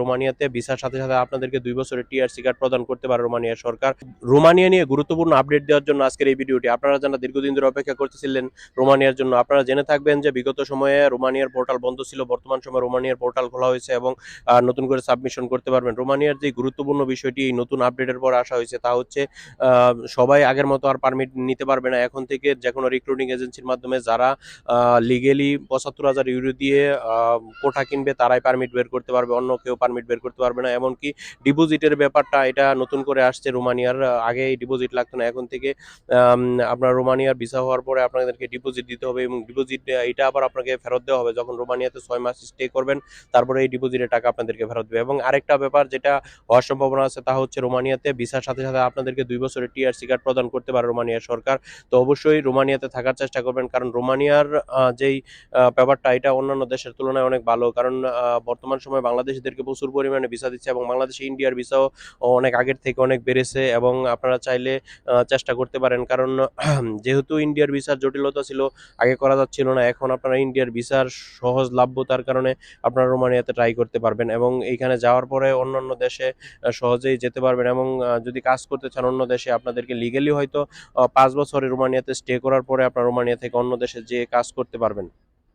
রোমানিয়াতে ভিসার সাথে সাথে আপনাদেরকে 2 বছরের টিআরসি কার্ড প্রদান করতে পারে রোমানিয়ার সরকার। রোমানিয়া নিয়ে গুরুত্বপূর্ণ আপডেট দেওয়ার জন্য আজকের এই ভিডিওটি। আপনারা যারা দীর্ঘদিন ধরে অপেক্ষা করতেছিলেন রোমানিয়ার জন্য, আপনারা জেনে থাকবেন যে বিগত সময়ে রোমানিয়ার পোর্টাল বন্ধ ছিল, বর্তমান সময়ে রোমানিয়ার পোর্টাল খোলা হয়েছে এবং নতুন করে সাবমিশন করতে পারবেন। রোমানিয়ার যে গুরুত্বপূর্ণ বিষয়টি এই নতুন আপডেটের পর আসা হয়েছে তা হচ্ছে সবাই আগের মতো আর পারমিট নিতে পারবে না। এখন থেকে যে কোনো রিক্রুটিং এজেন্সির মাধ্যমে যারা লিগেলি ৭৫,০০০ ইউরো দিয়ে কোঠা কিনবে তারাই পারমিট বের করতে পারবে, অন্য কেউ পারমিট বের করতে পারবে না। এমনকি ডিপোজিটের ব্যাপারটা এটা নতুন করে আসছে রোমানিয়ার। আগে এই ডিপোজিট লাগতো না, এখন থেকে আপনার রোমানিয়ার ভিসা হওয়ার পরে আপনাদেরকে ডিপোজিট দিতে হবে এবং ডিপোজিট এটা আবার আপনাকে ফেরত দেওয়া হবে যখন রোমানিয়াতে 6 মাস স্টে করবেন, তারপরে এই ডিপোজিটের টাকা আপনাদেরকে ফেরত দেবে। এবং আরেকটা ব্যাপার যেটা হওয়ার সম্ভাবনা আছে তা হচ্ছে রোমানিয়াতে ভিসার সাথে সাথে আপনাদেরকে 2 বছরের টিআরসি কার্ড প্রদান করতে পারে রোমানিয়ার সরকার। তো অবশ্যই রোমানিয়াতে থাকার চেষ্টা করবেন, কারণ রোমানিয়ার যেই ব্যাপারটা এটা অন্যান্য দেশের তুলনায় অনেক ভালো, কারণ বর্তমান সময়ে বাংলাদেশিদেরকে প্রচুর পরিমাণে ভিসা দিচ্ছে এবং বাংলাদেশে ইন্ডিয়ার ভিসাও অনেক আগের থেকে অনেক বেড়েছে এবং আপনারা চাইলে চেষ্টা করতে পারেন, কারণ যেহেতু ইন্ডিয়ার ভিসার জটিলতা ছিল, আগে করা যাচ্ছিল না, এখন আপনারা ইন্ডিয়ার ভিসার সহজলভ্যতার কারণে আপনারা রোমানিয়াতে ট্রাই করতে পারবেন এবং এইখানে যাওয়ার পরে অন্যান্য দেশে সহজেই যেতে পারবেন। এবং যদি কাজ করতে চান অন্য দেশে, আপনাদেরকে লিগেলি হয়তো 5 বছরের রোমানিয়াতে স্টে করার পরে আপনার রোমানিয়া থেকে অন্য দেশে যেয়ে কাজ করতে পারবেন।